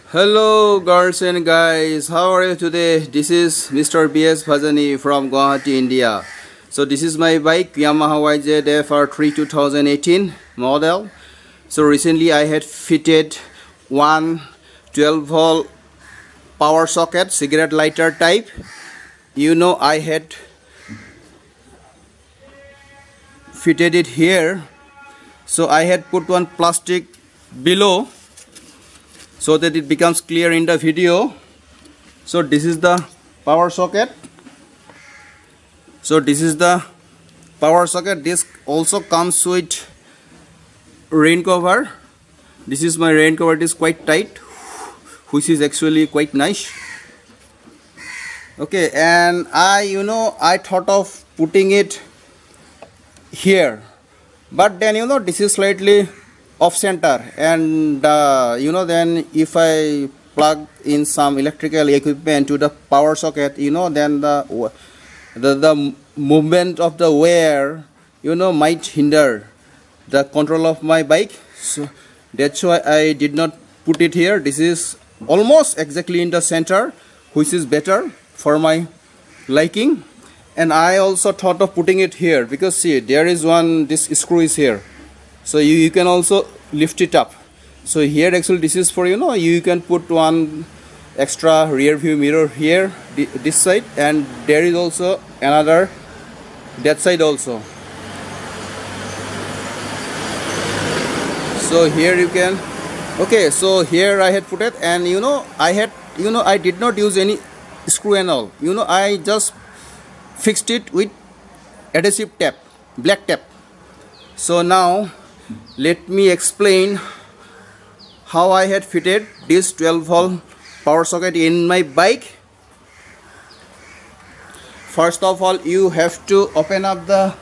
Hello girls and guys, how are you today? This is Mr. BS Bhajani from Guwahati, India. So this is my bike Yamaha R3 2018 model. So recently I had fitted one 12-volt power socket cigarette lighter type. I had fitted it here. So I had put one plastic below so that it becomes clear in the video. So this is the power socket. This also comes with rain cover. This is my rain cover. It is quite tight, which is actually quite nice. Okay, and I thought of putting it here, but then this is slightly off center, and then if I plug in some electrical equipment to the power socket, then the movement of the wire might hinder the control of my bike. So that's why I did not put it here. This is almost exactly in the center, which is better for my liking. And I also thought of putting it here because see, there is this screw is here, so you can also lift it up. So here actually this is for you can put one extra rear view mirror here, this side, and there is also another that side also. So here you can, okay, so here I had put it, and I did not use any screw and all. I just fixed it with adhesive tape, black tape. So now let me explain how I had fitted this 12-volt power socket in my bike. First of all, you have to open up the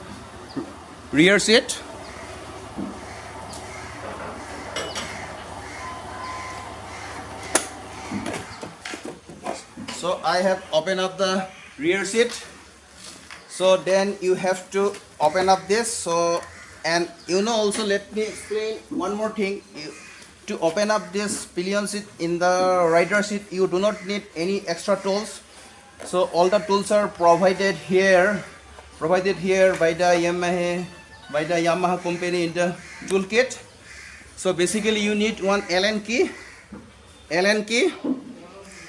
rear seat. So I have opened up the rear seat. So then you have to open up this. And also let me explain one more thing. To open up this pillion seat in the rider seat, you do not need any extra tools. So all the tools are provided here by the Yamaha company in the toolkit. So basically you need one Allen key,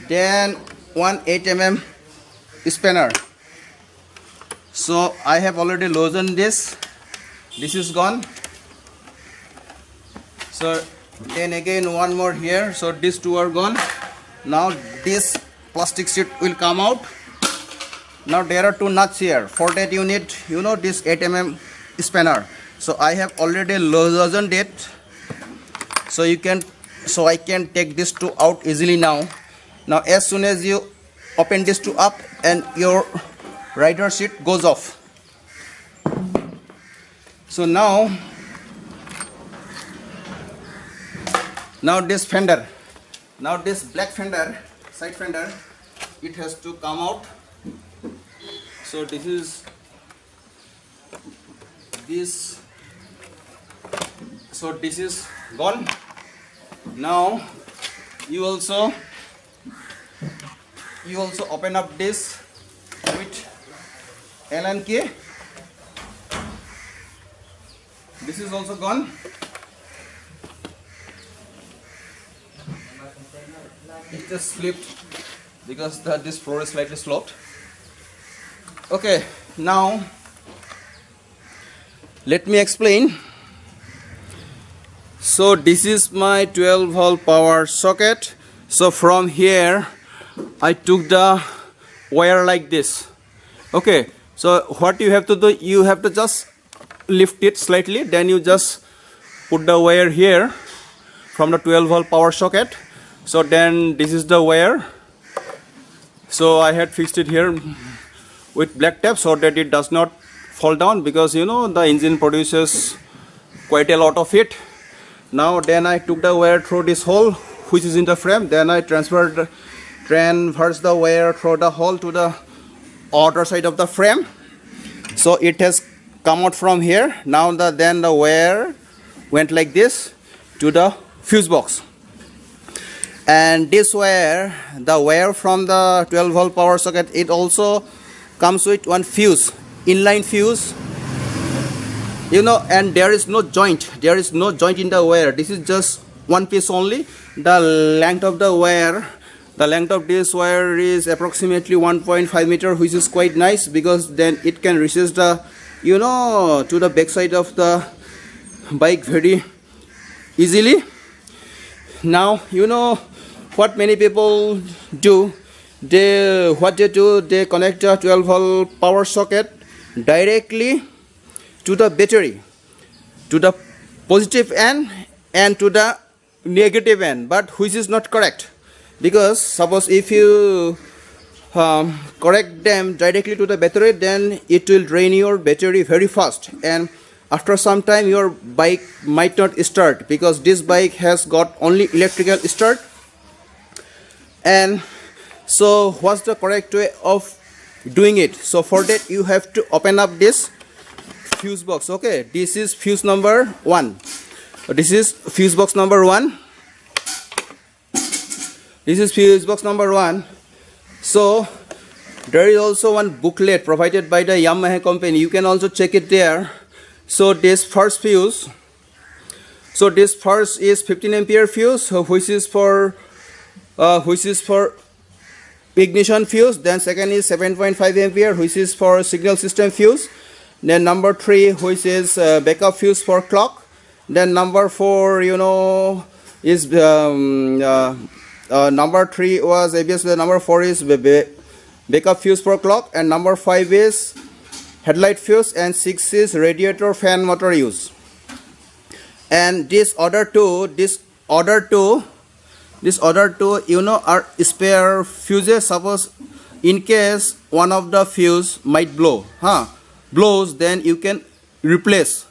then one 8mm spanner. So I have already loosened this. This is gone. So then again one more here. So these two are gone. Now this plastic sheet will come out. Now there are two nuts here. For that you need this 8mm spanner. So I have already loosened it. So I can take this two out easily now. Now as soon as you open this two up, and your rider seat goes off. So now this fender, this black fender, side fender, it has to come out. So this is this. So this is gone. Now you also open up this with Allen key. This is also gone. It just flipped because this floor is slightly sloped. Okay, now let me explain. So this is my 12-volt power socket. So from here I took the wire like this. Okay, so what you have to do, you have to just lift it slightly, then you just put the wire here from the 12-volt power socket. So then this is the wire. So I had fixed it here with black tape so that it does not fall down, because the engine produces quite a lot of heat. Now then I took the wire through this hole which is in the frame, then I transversed the wire through the hole to the other side of the frame. So it has come out from here. Now then the wire went like this to the fuse box. And this wire, the wire from the 12 volt power socket, it also comes with one fuse, inline fuse, you know, and there is no joint, in the wire. This is just one piece only. The length of the wire, the length of this wire is approximately 1.5 meter, which is quite nice, because then it can recess the, you know, to the back side of the bike very easily. Now, you know what many people do, they connect a 12 volt power socket directly to the battery, to the positive end and to the negative end, but which is not correct, because suppose if you connect them directly to the battery, then it will drain your battery very fast, and after some time your bike might not start, because this bike has got only electrical start. And so what's the correct way of doing it? So for that you have to open up this fuse box. Okay, this is fuse number 1. This is fuse box number 1. This is fuse box number 1. So there is also one booklet provided by the Yamaha company. You can also check it there. So this first fuse, so this first is 15 ampere fuse, which is for ignition fuse. Then second is 7.5 ampere, which is for signal system fuse. Then number 3, which is backup fuse for clock. Then number 4, you know, is number 3 was obviously, number 4 is backup fuse for clock, and number 5 is headlight fuse, and 6 is radiator fan motor use. And this other two, you know, are spare fuses. Suppose in case one of the fuse might blows, then you can replace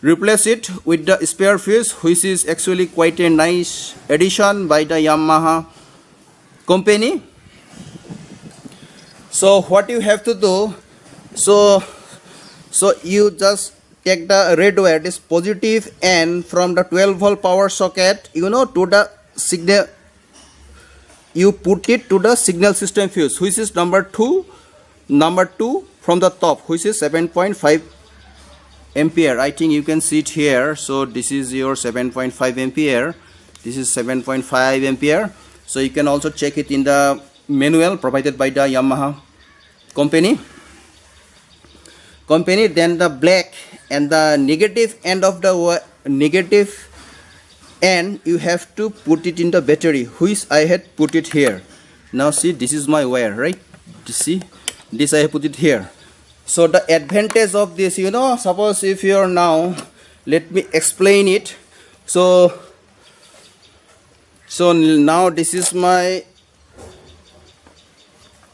it with the spare fuse, which is actually quite a nice addition by the Yamaha company. So what you have to do, so you just take the red wire, this positive end from the 12 volt power socket, you know, to the signal, you put it to the signal system fuse, which is number 2 from the top, which is 7.5 ampere. I think you can see it here. So this is your 7.5 ampere, this is 7.5 ampere. So you can also check it in the manual provided by the Yamaha company. Then the black and the negative end of the negative end, you have to put it in the battery, which I had put it here. Now see, this is my wire, right? You see, this I have put it here. So the advantage of this, you know, suppose if you are now, let me explain it. So now this is my,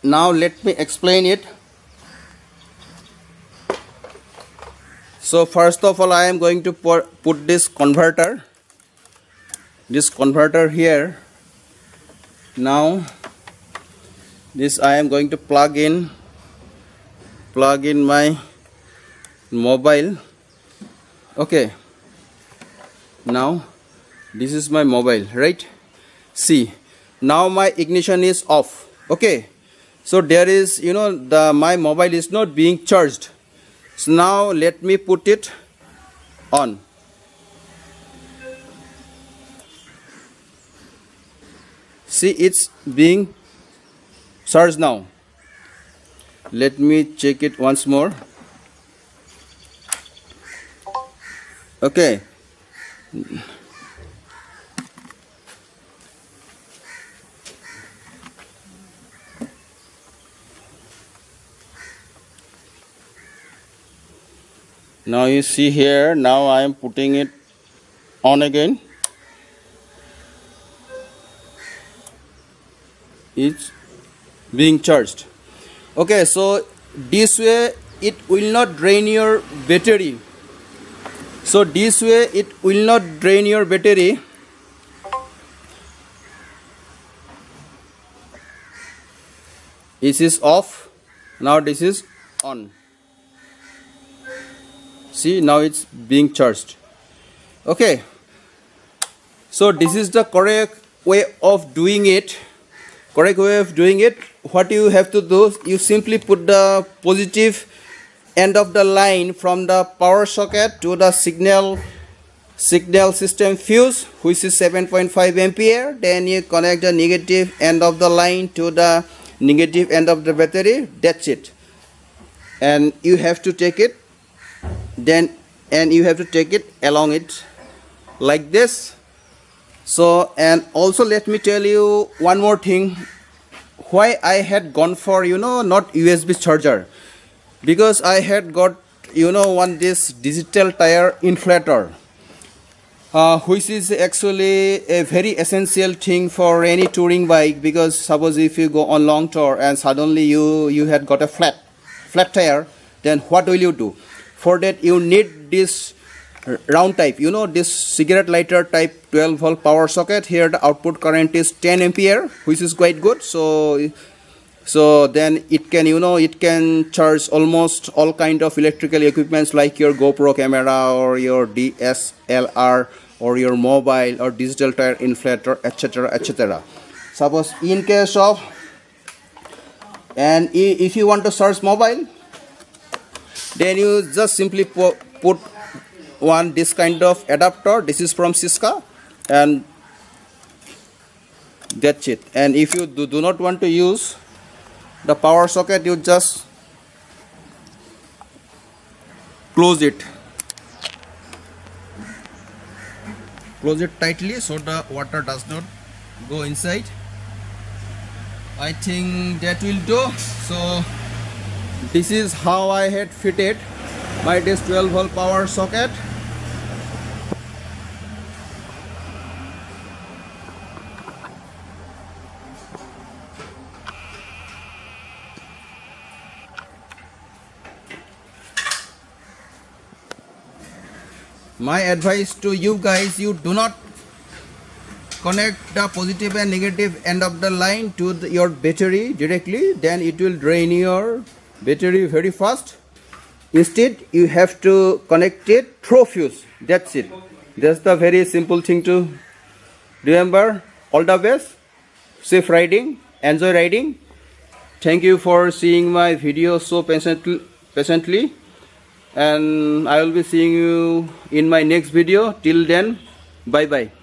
now let me explain it. So first of all, I am going to put this converter here. Now this I am going to plug in my mobile. Okay, now this is my mobile, right? See, now my ignition is off. Okay, so there is, you know, my mobile is not being charged. So now let me put it on. See, it's being charged now. Let me check it once more. Okay. Now you see here, now I am putting it on again. It's being charged. Okay, so this way it will not drain your battery. So this way it will not drain your battery. This is off. Now this is on. See, now it's being charged. Okay, So this is the correct way of doing it. What you have to do, you simply put the positive end of the line from the power socket to the signal system fuse, which is 7.5 ampere. Then you connect the negative end of the line to the negative end of the battery. That's it. And you have to take it along it like this. So, and also let me tell you one more thing, why I had gone for not USB charger, because I had got this digital tire inflator, which is actually a very essential thing for any touring bike. Because suppose if you go on long tour and suddenly you had got a flat tire, then what will you do? For that you need this round type, this cigarette lighter type 12 volt power socket. Here the output current is 10 ampere, which is quite good. So then it can charge almost all kind of electrical equipments like your GoPro camera or your DSLR or your mobile or digital tire inflator, etc., etc. Suppose in case of, and if you want to charge mobile, then you just simply put this kind of adapter. This is from Siska, and that's it. And if you do not want to use the power socket, you just close it tightly so the water does not go inside. I think that will do. So this is how I had fitted my this 12 volt power socket. My advice to you guys, you do not connect the positive and negative end of the line to your battery directly, then it will drain your battery very fast. Instead you have to connect it through fuse. That's it. That's the very simple thing to remember. All the best, safe riding, enjoy riding. Thank you for seeing my video so patiently, and I will be seeing you in my next video. Till then, bye bye.